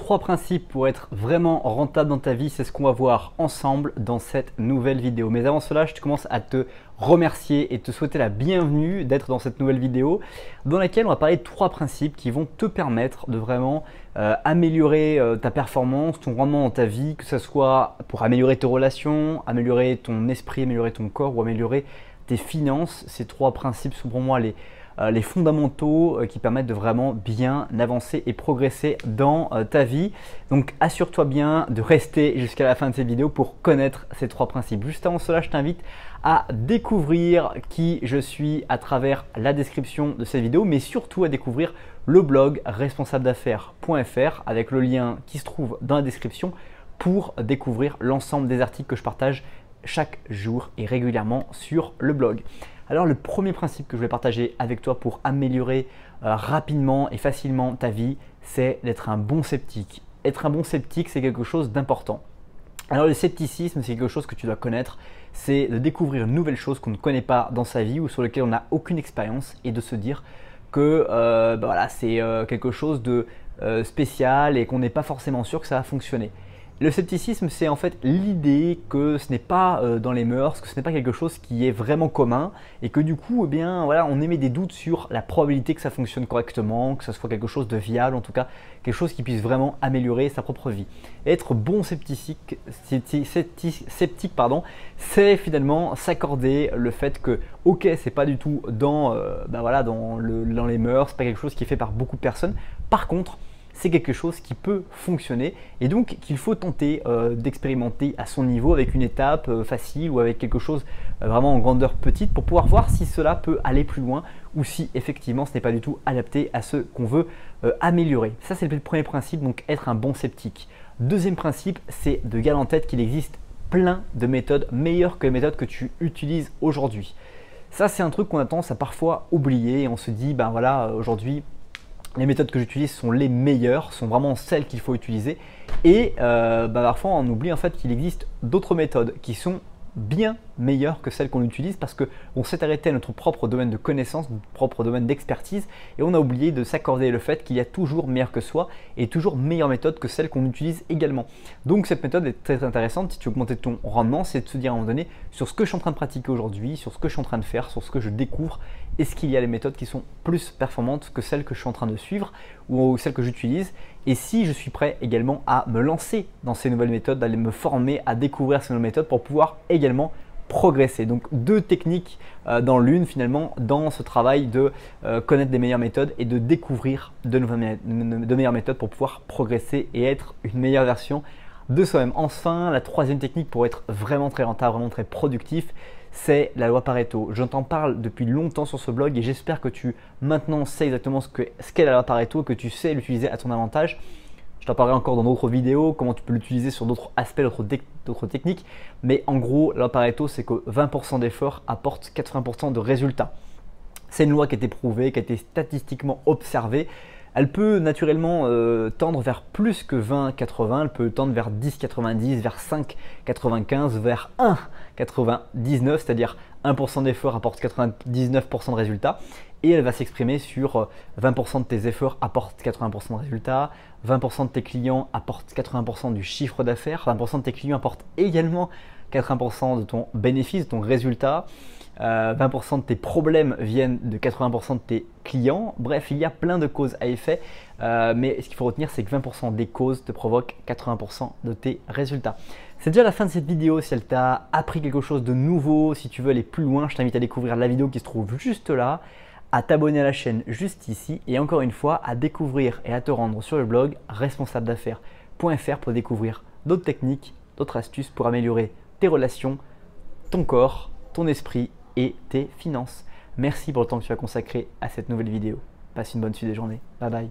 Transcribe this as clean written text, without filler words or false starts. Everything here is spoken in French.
3 principes pour être vraiment rentable dans ta vie, c'est ce qu'on va voir ensemble dans cette nouvelle vidéo. Mais avant cela, je commence à te remercier et te souhaiter la bienvenue d'être dans cette nouvelle vidéo dans laquelle on va parler de 3 principes qui vont te permettre de vraiment améliorer ta performance, ton rendement dans ta vie, que ce soit pour améliorer tes relations, améliorer ton esprit, améliorer ton corps ou améliorer tes finances. Ces 3 principes sont pour moi les fondamentaux qui permettent de vraiment bien avancer et progresser dans ta vie. Donc assure-toi bien de rester jusqu'à la fin de cette vidéo pour connaître ces 3 principes. Juste avant cela, je t'invite à découvrir qui je suis à travers la description de cette vidéo, mais surtout à découvrir le blog responsabledaffaires.fr avec le lien qui se trouve dans la description pour découvrir l'ensemble des articles que je partage chaque jour et régulièrement sur le blog. Alors le premier principe que je vais partager avec toi pour améliorer rapidement et facilement ta vie, c'est d'être un bon sceptique. Être un bon sceptique, c'est quelque chose d'important. Alors le scepticisme, c'est quelque chose que tu dois connaître, c'est de découvrir une nouvelle chose qu'on ne connaît pas dans sa vie ou sur laquelle on n'a aucune expérience et de se dire que voilà, c'est quelque chose de spécial et qu'on n'est pas forcément sûr que ça va fonctionner. Le scepticisme, c'est en fait l'idée que ce n'est pas dans les mœurs, que ce n'est pas quelque chose qui est vraiment commun et que du coup, eh bien, voilà, on émet des doutes sur la probabilité que ça fonctionne correctement, que ce soit quelque chose de viable, en tout cas quelque chose qui puisse vraiment améliorer sa propre vie. Être bon sceptique, c'est finalement s'accorder le fait que, ok, c'est pas du tout dans, voilà, dans les mœurs, c'est pas quelque chose qui est fait par beaucoup de personnes. Par contre, c'est quelque chose qui peut fonctionner et donc qu'il faut tenter d'expérimenter à son niveau avec une étape facile ou avec quelque chose vraiment en grandeur petite pour pouvoir voir si cela peut aller plus loin ou si effectivement ce n'est pas du tout adapté à ce qu'on veut améliorer. Ça, c'est le premier principe, donc être un bon sceptique. Deuxième principe, c'est de garder en tête qu'il existe plein de méthodes meilleures que les méthodes que tu utilises aujourd'hui. Ça, c'est un truc qu'on a tendance à parfois oublier et on se dit, ben voilà, aujourd'hui, les méthodes que j'utilise sont les meilleures, sont vraiment celles qu'il faut utiliser. Et parfois, on oublie en fait qu'il existe d'autres méthodes qui sont bien meilleures que celles qu'on utilise parce qu'on s'est arrêté à notre propre domaine de connaissance, notre propre domaine d'expertise et on a oublié de s'accorder le fait qu'il y a toujours meilleur que soi et toujours meilleure méthode que celle qu'on utilise également. Donc cette méthode est très intéressante si tu veux augmenter ton rendement, c'est de se dire à un moment donné sur ce que je suis en train de pratiquer aujourd'hui, sur ce que je suis en train de faire, sur ce que je découvre, est-ce qu'il y a des méthodes qui sont plus performantes que celles que je suis en train de suivre ou celles que j'utilise et si je suis prêt également à me lancer dans ces nouvelles méthodes, d'aller me former, à découvrir ces nouvelles méthodes pour pouvoir également progresser. Donc 2 techniques dans l'une finalement dans ce travail de connaître des meilleures méthodes et de découvrir de meilleures méthodes pour pouvoir progresser et être une meilleure version de soi-même. Enfin, la troisième technique pour être vraiment très rentable, vraiment très productif, c'est la loi Pareto. Je t'en parle depuis longtemps sur ce blog et j'espère que tu maintenant sais exactement ce qu'est la loi Pareto, que tu sais l'utiliser à ton avantage. Je t'en parlerai encore dans d'autres vidéos, comment tu peux l'utiliser sur d'autres aspects, d'autres techniques. Mais en gros, la loi Pareto, c'est que 20% d'efforts apportent 80% de résultats. C'est une loi qui a été prouvée, qui a été statistiquement observée. Elle peut naturellement tendre vers plus que 20-80, elle peut tendre vers 10-90, vers 5-95, vers 1-99, c'est-à-dire 1% d'effort apporte 99% de résultats. Et elle va s'exprimer sur 20% de tes efforts apportent 80% de résultats, 20% de tes clients apportent 80% du chiffre d'affaires, 20% de tes clients apportent également 80% de ton bénéfice, de ton résultat, 20% de tes problèmes viennent de 80% de tes clients. Bref, il y a plein de causes à effet, mais ce qu'il faut retenir, c'est que 20% des causes te provoquent 80% de tes résultats. C'est déjà la fin de cette vidéo. Si elle t'a appris quelque chose de nouveau, si tu veux aller plus loin, je t'invite à découvrir la vidéo qui se trouve juste là, à t'abonner à la chaîne juste ici et encore une fois à découvrir et à te rendre sur le blog responsabledaffaires.fr pour découvrir d'autres techniques, d'autres astuces pour améliorer tes relations, ton corps, ton esprit et tes finances. Merci pour le temps que tu as consacré à cette nouvelle vidéo. Passe une bonne suite de journée. Bye bye.